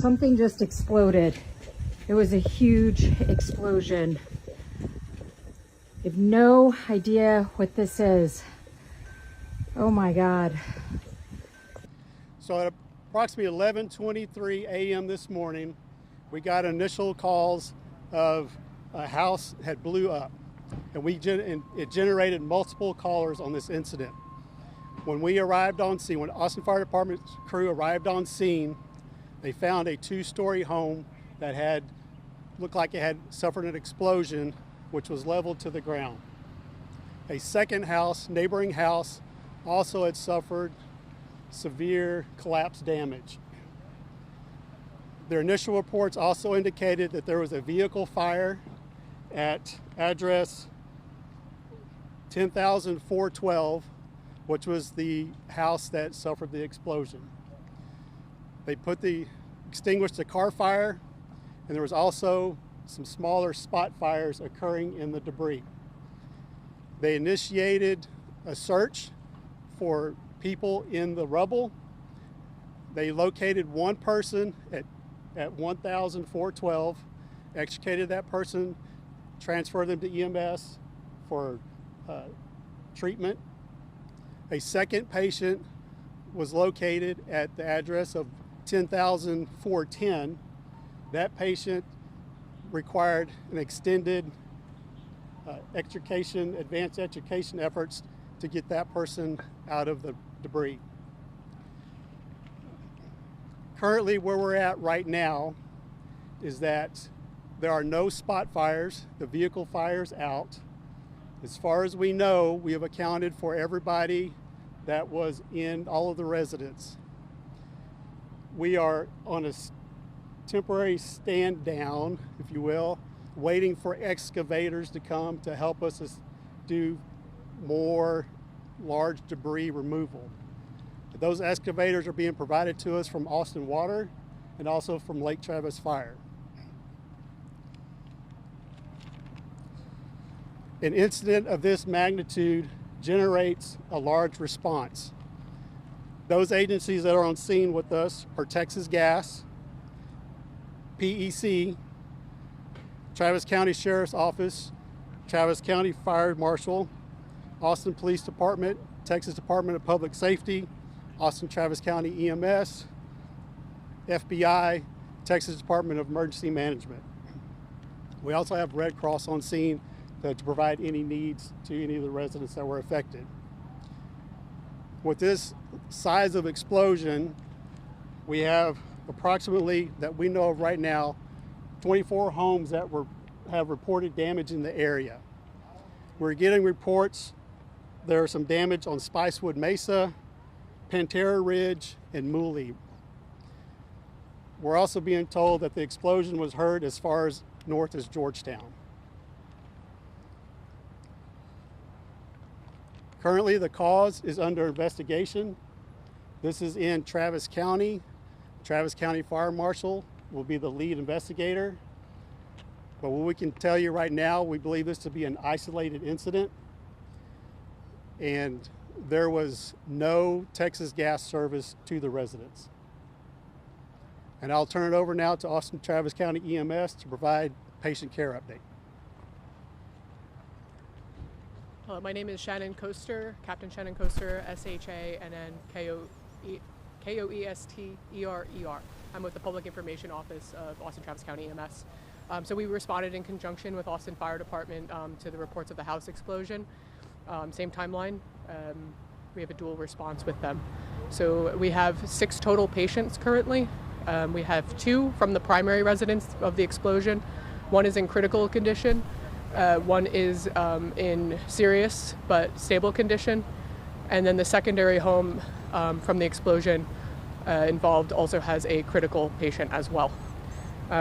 something just exploded. It was a huge explosion. I have no idea what this is. Oh my God. So at approximately 11:23 a.m. this morning, we got initial calls of a house had blew up, and it generated multiple callers on this incident. When we arrived on scene, when Austin Fire Department crew arrived on scene, they found a two-story home that looked like it had suffered an explosion, which was leveled to the ground. A second house, neighboring house, also had suffered severe collapse damage. Their initial reports also indicated that there was a vehicle fire at address 10,412, which was the house that suffered the explosion. They extinguished the car fire, and there was also some smaller spot fires occurring in the debris. They initiated a search for people in the rubble. They located one person at 1,412, extricated that person, transferred them to EMS for treatment. A second patient was located at the address of 10,410. That patient required an extended advanced extrication efforts to get that person out of the debris. Currently, where we're at right now is that there are no spot fires. The vehicle fire's out. As far as we know, we have accounted for everybody that was in all of the residents. We are on a temporary stand down, if you will, waiting for excavators to come to help us do more large debris removal. Those excavators are being provided to us from Austin Water and also from Lake Travis Fire. An incident of this magnitude generates a large response. Those agencies that are on scene with us are Texas Gas, PEC, Travis County Sheriff's Office, Travis County Fire Marshal, Austin Police Department, Texas Department of Public Safety, Austin Travis County EMS, FBI, Texas Department of Emergency Management. We also have Red Cross on scene to provide any needs to any of the residents that were affected. With this size of explosion, we have approximately, that we know of right now, 24 homes that have reported damage in the area. We're getting reports there's some damage on Spicewood Mesa, Pantera Ridge, and Mooley. We're also being told that the explosion was heard as far as north as Georgetown. Currently, the cause is under investigation. This is in Travis County. Travis County Fire Marshal will be the lead investigator. But what we can tell you right now, we believe this to be an isolated incident, and there was no Texas Gas service to the residents. And I'll turn it over now to Austin Travis County EMS to provide patient care update. My name is Shannon Coaster, Captain Shannon Coaster, SHANN-KOESTERER. I'm with the Public Information Office of Austin Travis County EMS. So we responded in conjunction with Austin Fire Department to the reports of the house explosion. Same timeline. We have a dual response with them. So we have 6 total patients currently. We have 2 from the primary residence of the explosion. 1 is in critical condition. 1 is in serious but stable condition. And then the secondary home from the explosion involved also has a critical patient as well.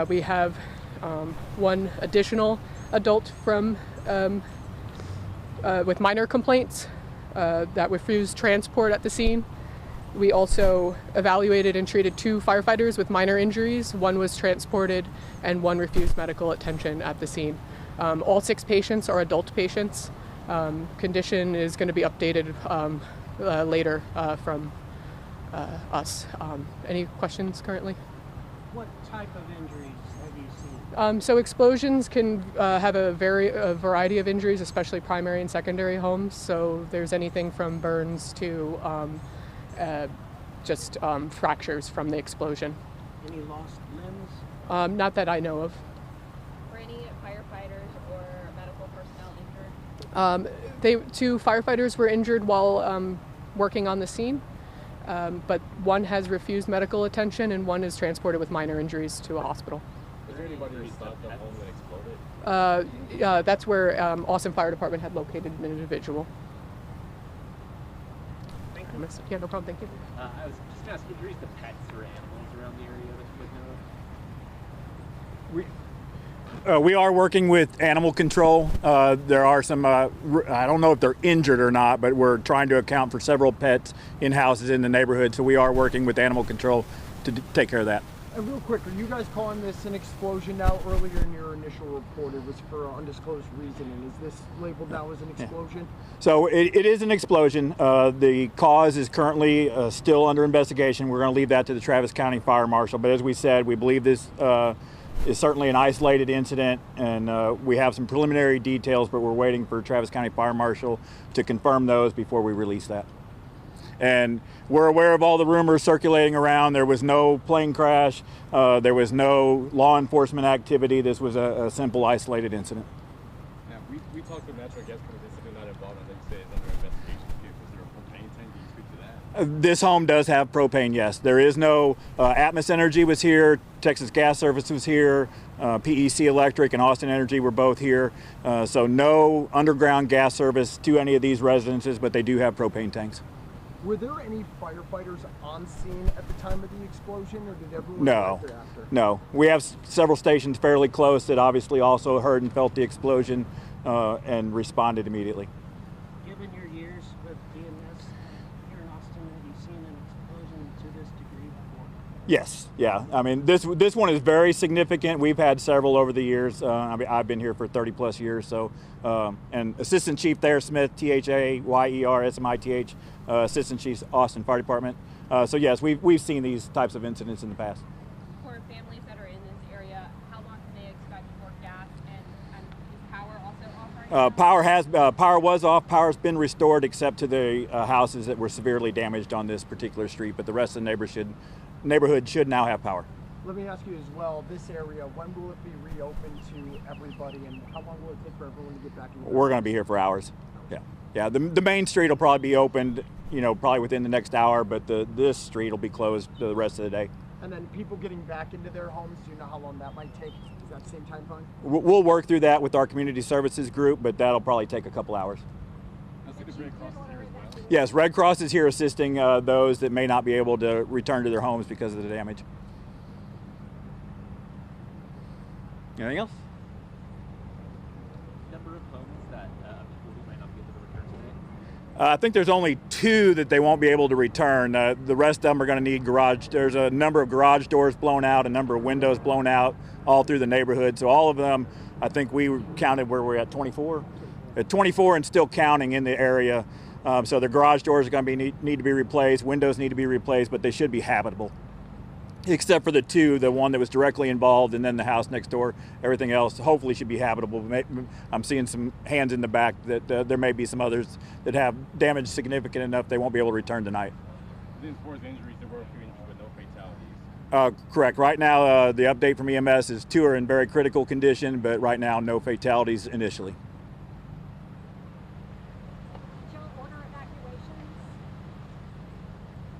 We have 1 additional adult from with minor complaints that refused transport at the scene. We also evaluated and treated 2 firefighters with minor injuries. 1 was transported and 1 refused medical attention at the scene. All 6 patients are adult patients. Condition is going to be updated later from us. Any questions currently? What type of injuries have you seen? So explosions can have a variety of injuries, especially primary and secondary homes. So there's anything from burns to just fractures from the explosion. Any lost limbs? Not that I know of. Were any firefighters or medical personnel injured? Two firefighters were injured while working on the scene, but one has refused medical attention and one is transported with minor injuries to a hospital. Was there anybody who stopped the home that exploded? That's where Austin Fire Department had located an individual. Thank you. Yeah, no problem. Thank you. I was just going to ask, injuries to pets or animals around the area that you guys know of? We are working with animal control. There are some, I don't know if they're injured or not, but we're trying to account for several pets in houses in the neighborhood. So we are working with animal control to take care of that. And real quick, are you guys calling this an explosion now? Earlier in your initial report, it was for an undisclosed reason. And is this labeled now as an explosion? So it is an explosion. The cause is currently still under investigation. We're going to leave that to the Travis County Fire Marshal. But as we said, we believe this is certainly an isolated incident, and we have some preliminary details, but we're waiting for Travis County Fire Marshal to confirm those before we release that. And we're aware of all the rumors circulating around. There was no plane crash. There was no law enforcement activity. This was a simple isolated incident. Yeah, we talked to natural gas companies not involved, and they say it's under investigation too. Is there a propane tank? Can you speak to that? This home does have propane, yes. There is no, Atmos Energy was here, Texas Gas Service was here, PEC Electric and Austin Energy were both here. So no underground gas service to any of these residences, but they do have propane tanks. Were there any firefighters on scene at the time of the explosion, or did everyone No, arrive thereafter? no. We have several stations fairly close that obviously also heard and felt the explosion and responded immediately. Given your years with EMS here in Austin, have you seen an explosion to this degree before? Yes, yeah. I mean, this one is very significant. We've had several over the years. I've been here for 30 plus years. So, and Assistant Chief Thayer Smith, THAYER SMITH, Assistant Chief Austin Fire Department. So yes, we've seen these types of incidents in the past. For families that are in this area, how long can they expect for gas and is power also off? Power was off. Power's been restored except to the houses that were severely damaged on this particular street. But the rest of the neighborhood should now have power. Let me ask you as well, this area, when will it be reopened to everybody, and how long will it take for everyone to get back into We're going to be here for hours. Yeah. The main street will probably be opened, probably within the next hour, but this street will be closed the rest of the day. And then people getting back into their homes, do you know how long that might take? Is that the same time frame? We'll work through that with our community services group, but that'll probably take a couple hours. I see the Red Cross is here as well. Yes, Red Cross is here assisting those that may not be able to return to their homes because of the damage. Anything else? Number of homes that people who might not be able to return today? I think there's only 2 that they won't be able to return. The rest of them are going to need garage. There's a number of garage doors blown out, a number of windows blown out all through the neighborhood. So all of them, I think we counted where we're at 24? At 24 and still counting in the area. So the garage doors are going to need to be replaced. Windows need to be replaced, but they should be habitable. Except for the 2, the one that was directly involved and then the house next door. Everything else hopefully should be habitable. I'm seeing some hands in the back that there may be some others that have damage significant enough they won't be able to return tonight. As far as injuries, there were a few injuries, but no fatalities. Correct. Right now, the update from EMS is 2 are in very critical condition, but right now, no fatalities initially. Did y'all order evacuations?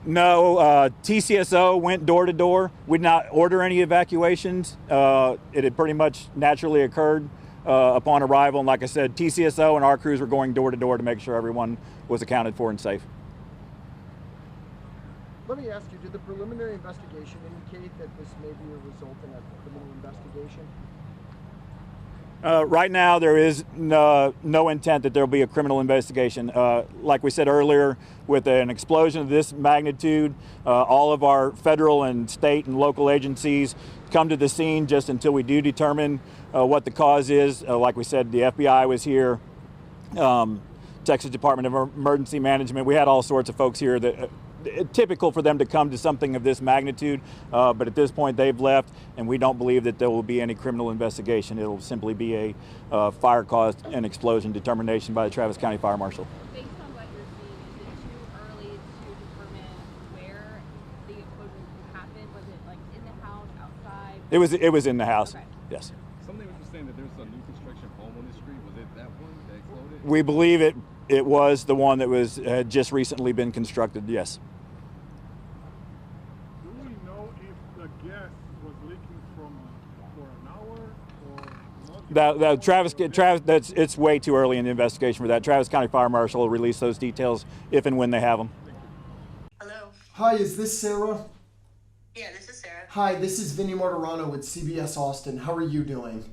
No, TCSO went door to door. We did not order any evacuations. It had pretty much naturally occurred upon arrival. And like I said, TCSO and our crews were going door to door to make sure everyone was accounted for and safe. Let me ask you, did the preliminary investigation indicate that this may be a result in a criminal investigation? Right now, there is no intent that there will be a criminal investigation. Like we said earlier, with an explosion of this magnitude, all of our federal and state and local agencies come to the scene just until we do determine what the cause is. Like we said, the FBI was here, Texas Department of Emergency Management. We had all sorts of folks here that typical for them to come to something of this magnitude, but at this point they've left, and we don't believe that there will be any criminal investigation. It'll simply be a fire caused an explosion determination by the Travis County Fire Marshal. Based on what you're seeing, is it too early to determine where the explosion happened? Was it like in the house, outside? It was in the house. Okay. Yes. Something was just saying that there's a new construction home on the street. Was it that one that exploded? We believe it was the one that was had just recently been constructed. Yes. Do we know if the gas was leaking for an hour or not? Travis, it's way too early in the investigation for that. Travis County Fire Marshal will release those details if and when they have them. Hello. Hi, is this Sarah? Yeah, this is Sarah. Hi, this is Vinny Martirano with CBS Austin. How are you doing?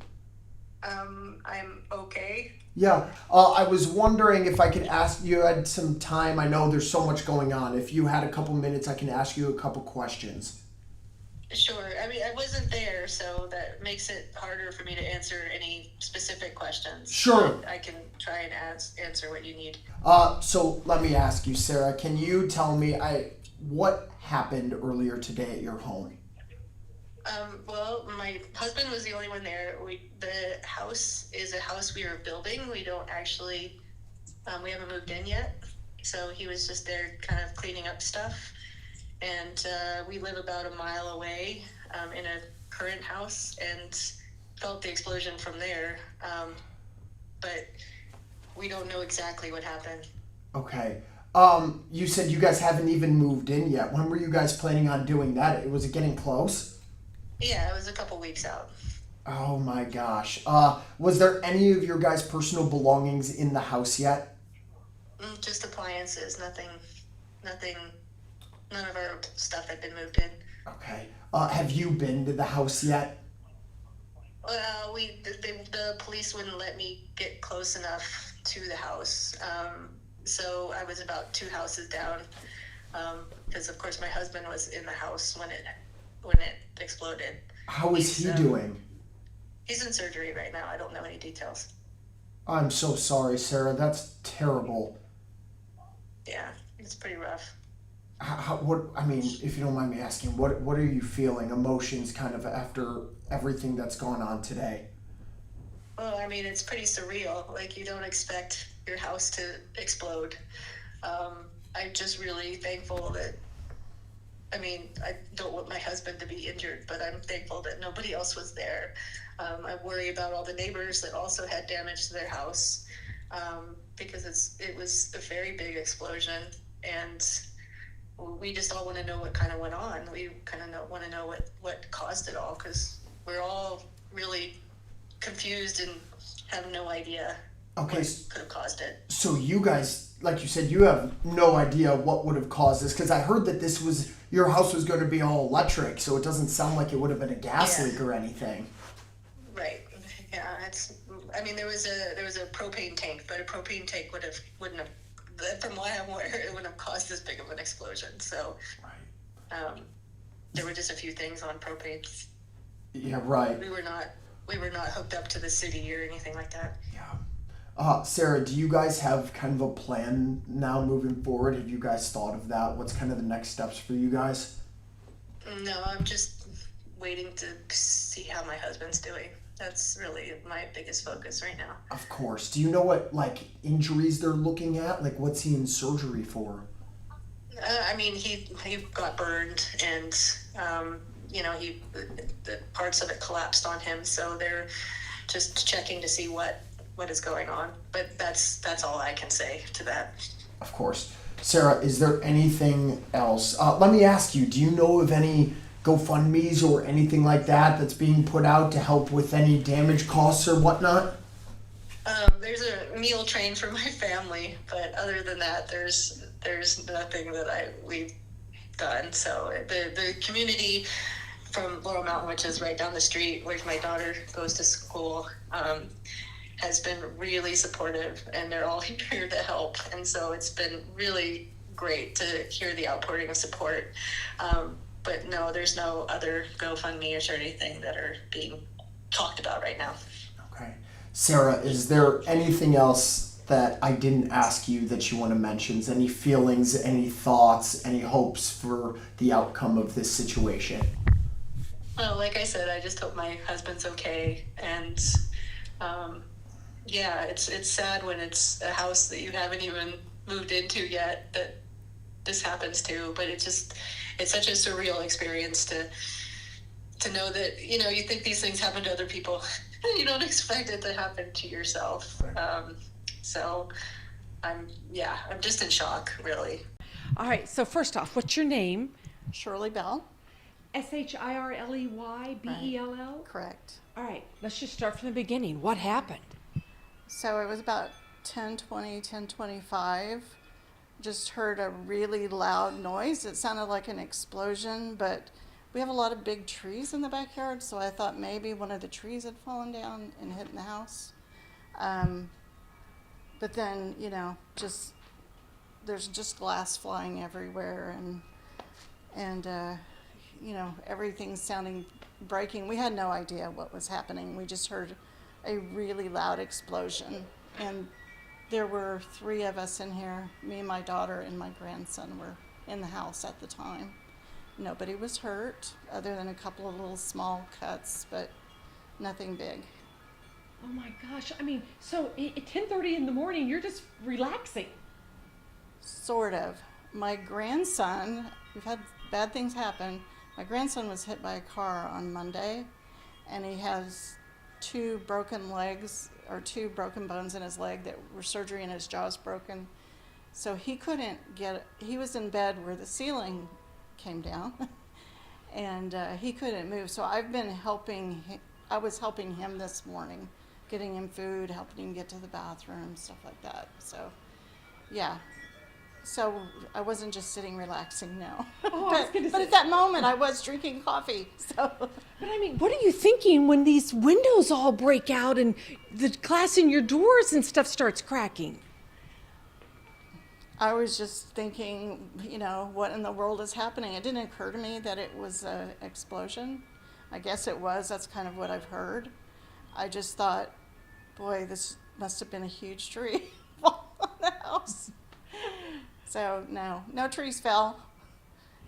I'm okay. Yeah, I was wondering if I could ask you, had some time. I know there's so much going on. If you had a couple minutes, I can ask you a couple questions. Sure. I mean, I wasn't there, so that makes it harder for me to answer any specific questions. Sure. But I can try and answer what you need. So let me ask you, Sarah, can you tell me what happened earlier today at your home? Well, my husband was the only one there. The house is a house we are building. We don't actually, we haven't moved in yet. So he was just there kind of cleaning up stuff. And we live about a mile away in a current house and felt the explosion from there. But we don't know exactly what happened. Okay. You said you guys haven't even moved in yet. When were you guys planning on doing that? Was it getting close? Yeah, it was a couple weeks out. Oh my gosh. Was there any of your guys' personal belongings in the house yet? Just appliances, nothing, none of our stuff had been moved in. Okay. Have you been to the house yet? Well, the police wouldn't let me get close enough to the house. So I was about 2 houses down. Because of course my husband was in the house when it exploded. How is he doing? He's in surgery right now. I don't know any details. I'm so sorry, Sarah. That's terrible. Yeah, it's pretty rough. If you don't mind me asking, what are you feeling, emotions kind of after everything that's gone on today? Well, I mean, it's pretty surreal. Like, you don't expect your house to explode. I'm just really thankful that, I don't want my husband to be injured, but I'm thankful that nobody else was there. I worry about all the neighbors that also had damage to their house, because it was a very big explosion, and we just all want to know what kind of went on. We kind of want to know what caused it all, because we're all really confused and have no idea what could have caused it. So you guys, like you said, you have no idea what would have caused this, because I heard that your house was going to be all electric, so it doesn't sound like it would have been a gas leak or anything. Right. Yeah. There was a propane tank, but a propane tank wouldn't have, from what I'm aware, it wouldn't have caused this big of an explosion. So, there were just a few things on propane. Yeah. Right. We were not hooked up to the city or anything like that. Yeah. Sarah, do you guys have kind of a plan now moving forward? Have you guys thought of that? What's kind of the next steps for you guys? No, I'm just waiting to see how my husband's doing. That's really my biggest focus right now. Of course. Do you know what injuries they're looking at? What's he in surgery for? He got burned, and the parts of it collapsed on him. So they're just checking to see what is going on. But that's all I can say to that. Of course. Sarah, is there anything else? Let me ask you, do you know of any GoFundMes or anything like that that's being put out to help with any damage costs or whatnot? There's a meal train for my family, but other than that, there's nothing that we've done. So the community from Laurel Mountain, which is right down the street where my daughter goes to school, has been really supportive, and they're all here to help. And so it's been really great to hear the outpouring of support. But no, there's no other GoFundMe or anything that are being talked about right now. Okay. Sarah, is there anything else that I didn't ask you that you want to mention? Any feelings, any thoughts, any hopes for the outcome of this situation? Well, like I said, I just hope my husband's okay. And yeah, it's sad when it's a house that you haven't even moved into yet that this happens to. But it's such a surreal experience to know that, you know, you think these things happen to other people and you don't expect it to happen to yourself. So I'm just in shock, really. All right, so first off, what's your name? Shirley Bell. Shirleybell? Correct. All right, let's just start from the beginning. What happened? So it was about 10:20, 10:25. Just heard a really loud noise. It sounded like an explosion, but we have a lot of big trees in the backyard, so I thought maybe one of the trees had fallen down and hit in the house. But then, you know, there's just glass flying everywhere, and you know, everything sounding breaking. We had no idea what was happening. We just heard a really loud explosion, and there were 3 of us in here. Me, my daughter, and my grandson were in the house at the time. Nobody was hurt other than a couple of little small cuts, but nothing big. Oh my gosh, I mean, so at 10:30 in the morning, you're just relaxing. Sort of. My grandson, we've had bad things happen. My grandson was hit by a car on Monday, and he has 2 broken legs, or 2 broken bones in his leg that were surgery, and his jaw's broken. So he couldn't he was in bed where the ceiling came down, and he couldn't move. So I was helping him this morning, getting him food, helping him get to the bathroom, stuff like that. So, yeah. So I wasn't just sitting relaxing, no. Oh, but at that moment, I was drinking coffee. So. But I mean, what are you thinking when these windows all break out and the glass in your doors and stuff starts cracking? I was just thinking, you know, what in the world is happening? It didn't occur to me that it was an explosion. I guess it was. That's kind of what I've heard. I just thought, boy, this must have been a huge tree fall on the house. So no trees fell.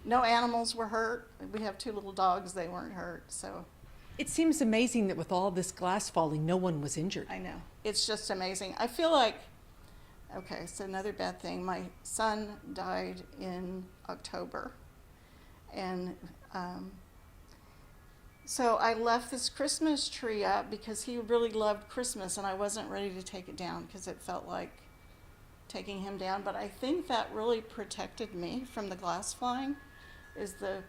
No animals were hurt. We have 2 little dogs. They weren't hurt. So It seems amazing that with all this glass falling, no one was injured. I know. It's just amazing. I feel like, okay, so another bad thing. My son died in October. And so I left this Christmas tree up because he really loved Christmas, and I wasn't ready to take it down because it felt like taking him down. But I think that really protected me from the glass flying, is the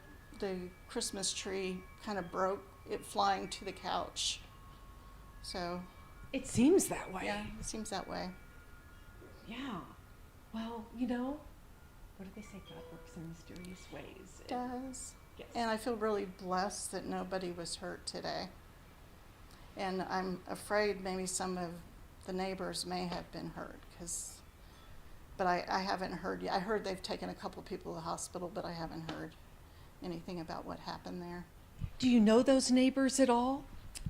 Christmas tree kind of broke, it flying to the couch. So It seems that way. yeah, it seems that way. Yeah. Well, you know, what do they say? God works in mysterious ways. It does. Yes. And I feel really blessed that nobody was hurt today. And I'm afraid maybe some of the neighbors may have been hurt, but I haven't heard yet. I heard they've taken a couple of people to the hospital, but I haven't heard anything about what happened there. Do you know those neighbors at all?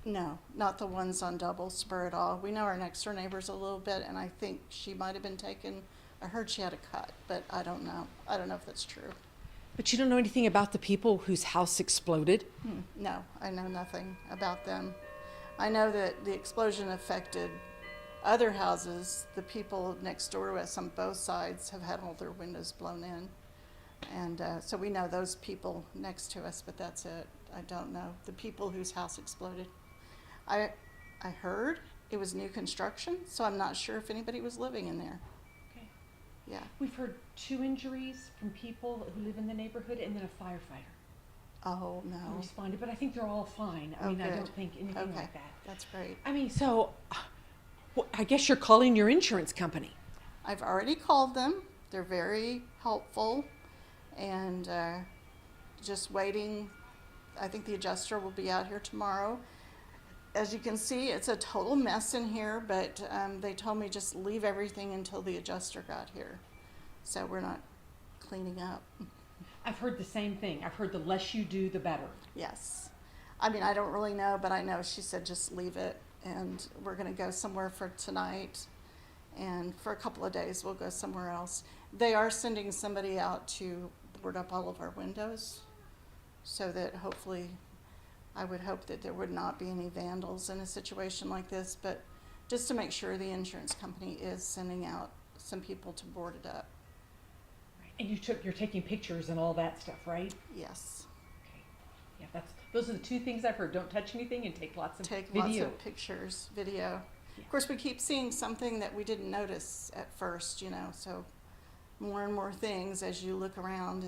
No, not the ones on Double Spur at all. We know our next door neighbors a little bit, and I think she might have been taken. I heard she had a cut, but I don't know. I don't know if that's true. But you don't know anything about the people whose house exploded? No, I know nothing about them. I know that the explosion affected other houses. The people next door to us on both sides have had all their windows blown in. And so we know those people next to us, but that's it. I don't know the people whose house exploded. I heard it was new construction, so I'm not sure if anybody was living in there. Okay. Yeah. We've heard 2 injuries from people who live in the neighborhood and then a firefighter Oh, who no. responded, but I think they're all fine. I Oh, mean, I good. don't think anything Okay. like that. That's great. I mean, so I guess you're calling your insurance company. I've already called them. They're very helpful, and just waiting. I think the adjuster will be out here tomorrow. As you can see, it's a total mess in here, but they told me just leave everything until the adjuster got here. So we're not cleaning up. I've heard the same thing. I've heard the less you do, the better. Yes. I mean, I don't really know, but I know she said just leave it, and we're going to go somewhere for tonight and for a couple of days we'll go somewhere else. They are sending somebody out to board up all of our windows so that hopefully, I would hope that there would not be any vandals in a situation like this, but just to make sure the insurance company is sending out some people to board it up. And you're taking pictures and all that stuff, right? Yes. Okay. Yeah, those are the two things I've heard. Don't touch anything and take lots of Take video. lots of pictures, video. Yeah. Of course, we keep seeing something that we didn't notice at first, so more and more things as you look around.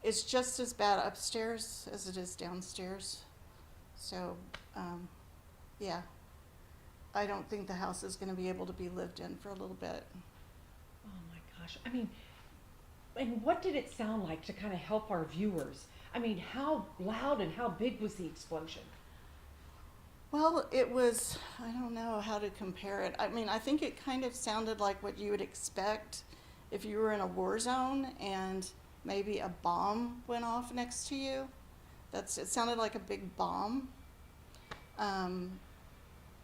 It's just as bad upstairs as it is downstairs. So, yeah, I don't think the house is going to be able to be lived in for a little bit. Oh my gosh. I mean, and what did it sound like to kind of help our viewers? I mean, how loud and how big was the explosion? Well, it was, I don't know how to compare it. I mean, I think it kind of sounded like what you would expect if you were in a war zone and maybe a bomb went off next to you. It sounded like a big bomb.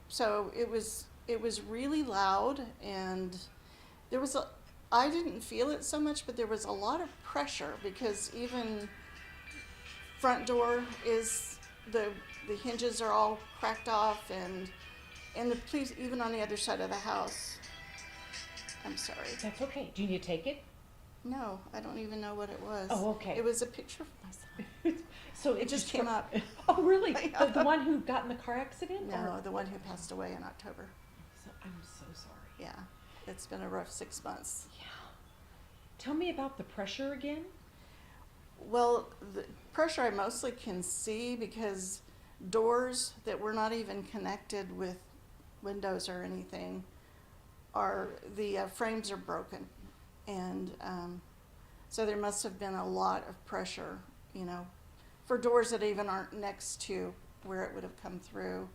So it was really loud, and I didn't feel it so much, but there was a lot of pressure because even front door the hinges are all cracked off, and the police even on the other side of the house. I'm sorry. That's okay. Do you need to take it? No, I don't even know what it was. Oh, okay. It was a picture of myself. So it just came up. Oh, really? The one who got in the car accident? No, or? the one who passed away in October. I'm so sorry. Yeah, it's been a rough 6 months. Yeah. Tell me about the pressure again. Well, the pressure I mostly can see because doors that were not even connected with windows or anything the frames are broken. And so there must have been a lot of pressure, for doors that even aren't next to where it would have come through,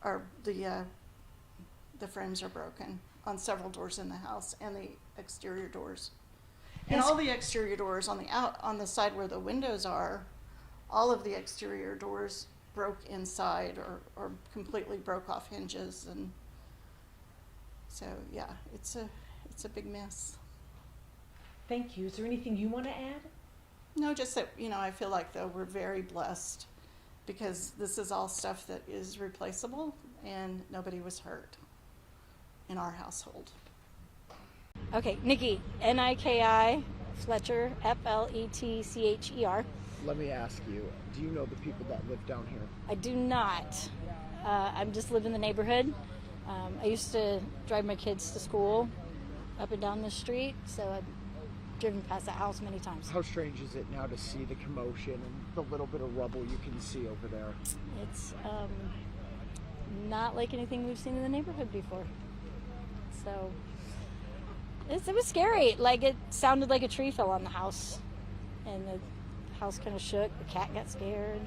or the frames are broken on several doors in the house and the exterior doors. And all the exterior doors on the side where the windows are, all of the exterior doors broke inside or completely broke off hinges, and so yeah, it's a big mess. Thank you. Is there anything you want to add? No, just that, I feel like though we're very blessed because this is all stuff that is replaceable and nobody was hurt in our household. Okay, Nikki, N-I-K-I, Fletcher, F-L-E-T-C-H-E-R. Let me ask you, do you know the people that live down here? I do not. I just live in the neighborhood. I used to drive my kids to school up and down the street, so I've driven past that house many times. How strange is it now to see the commotion and the little bit of rubble you can see over there? It's not like anything we've seen in the neighborhood before. So it was scary. Like, it sounded like a tree fell on the house, and the house kind of shook. The cat got scared.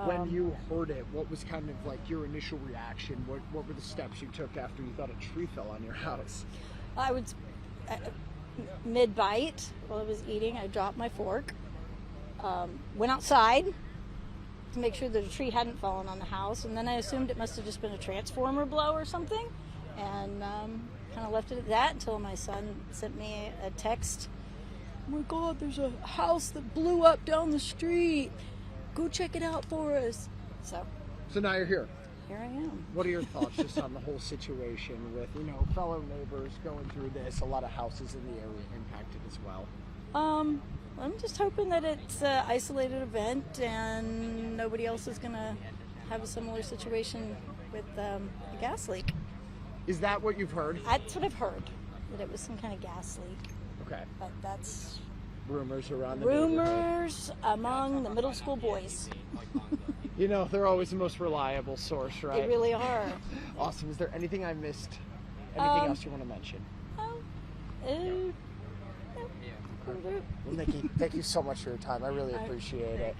When you heard it, what was kind of like your initial reaction? What were the steps you took after you thought a tree fell on your house? I was mid-bite while I was eating. I dropped my fork, went outside to make sure that a tree hadn't fallen on the house, and then I assumed it must have just been a transformer blow or something, and kind of left it at that until my son sent me a text. Oh my God, there's a house that blew up down the street. Go check it out for us. So now you're here. Here I am. What are your thoughts just on the whole situation with, fellow neighbors going through this, a lot of houses in the area impacted as well? I'm just hoping that it's an isolated event and nobody else is going to have a similar situation with a gas leak. Is that what you've heard? That's what I've heard, that it was some kind of gas leak. Okay. But that's rumors around the rumors among the middle school boys. They're always the most reliable source, right? They really are. Awesome. Is there anything I missed? Anything else you want to mention? No. Well, Nikki, thank you so much for your time. I really appreciate it.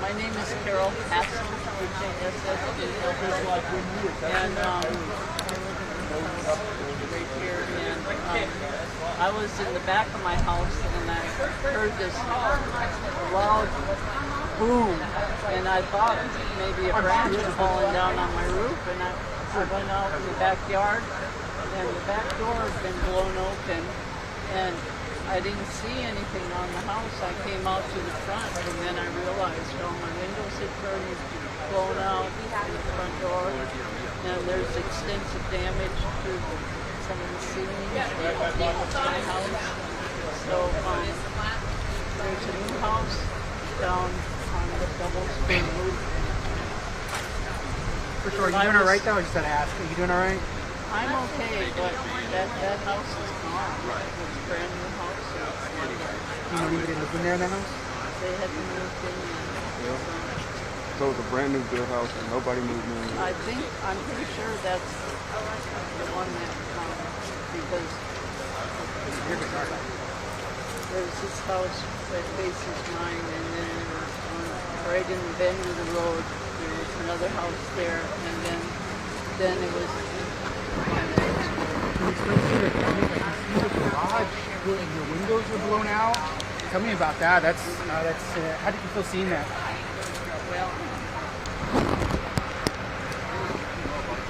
My name is Carol Aston, and right here, and I was in the back of my house, and I heard this loud boom, and I thought maybe a branch had fallen down on my roof, and I went out in the backyard, and the back door had been blown open, and I didn't see anything on the house. I came out to the front, and then I realized all my windows had burned, blown out in the front door, and there's extensive damage to some of the ceilings of my house. So there's a new house down on the double spin roof. For sure, are you doing all right though? I just had to ask. Are you doing all right? I'm okay, but that house is gone. It's a brand new house. You know anybody living there in that house? They hadn't moved in yet. So it's a brand new built house and nobody moved in. I'm pretty sure that's the one that, because there's this house that faces mine, and then right in the bend of the road, there was another house there, and then it was. You see the garage, your windows are blown out. Tell me about that. That's how did you feel seeing that? Well,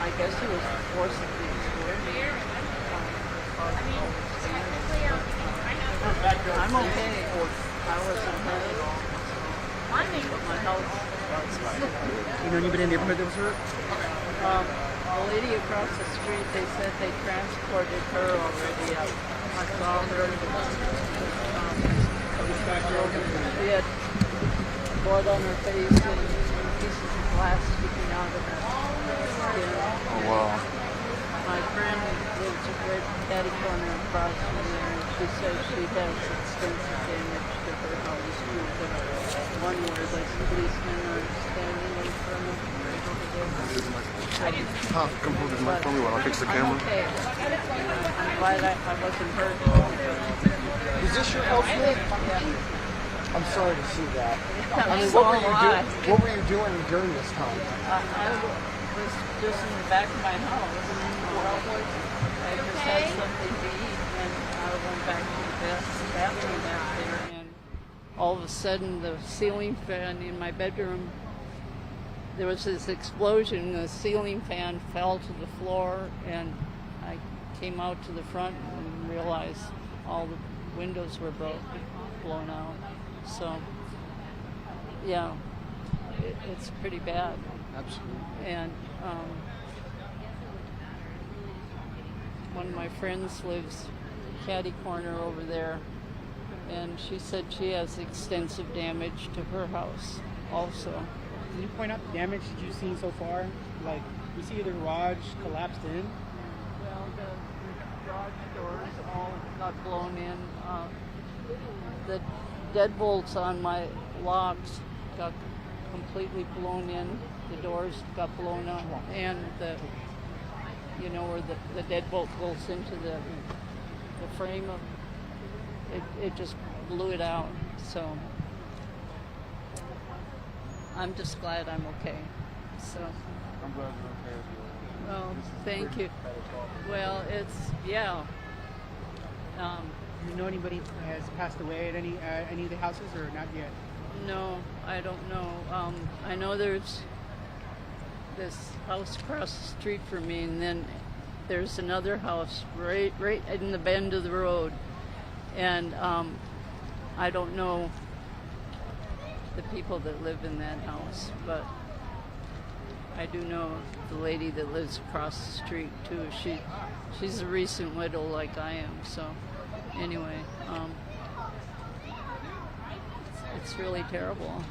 I guess it was forcibly exploded. I'm okay. I wasn't hurt. But my house. You know anybody in the neighborhood that was hurt? The lady across the street, they said they transported her already up. I saw her. She had blood on her face and pieces of glass sticking out of her skin. Oh, wow. My friend lives right at the corner across from there, and she says she has extensive damage to her house too. The one where the policemen are standing in front of her right over there. Come hold this mic for me while I fix the camera. I'm okay. I'm glad I wasn't hurt. Is this your house, Nick? Yeah. I'm sorry to see that. I mean, So what were am you doing during this time? I was just in the back of my house. I just had something to eat, and I went back to the bathroom back there, and all of a sudden the ceiling fan in my bedroom, there was this explosion. The ceiling fan fell to the floor, and I came out to the front and realized all the windows were blown out. So, yeah, it's pretty bad. Absolutely. And one of my friends lives catty corner over there, and she said she has extensive damage to her house also. Can you point out the damage that you've seen so far? Like, you see the garage collapsed in? Well, the garage doors all got blown in. The deadbolts on my locks got completely blown in. The doors got blown up, and where the deadbolt goes into the frame of it just blew it out. So I'm just glad I'm okay. So I'm glad you're okay. well, thank you. Well, yeah. You know anybody has passed away at any of the houses, or not yet? No, I don't know. I know there's this house across the street from me, and then there's another house right in the bend of the road, and I don't know the people that live in that house, but I do know the lady that lives across the street too. She's a recent widow like I am, so anyway, it's really terrible.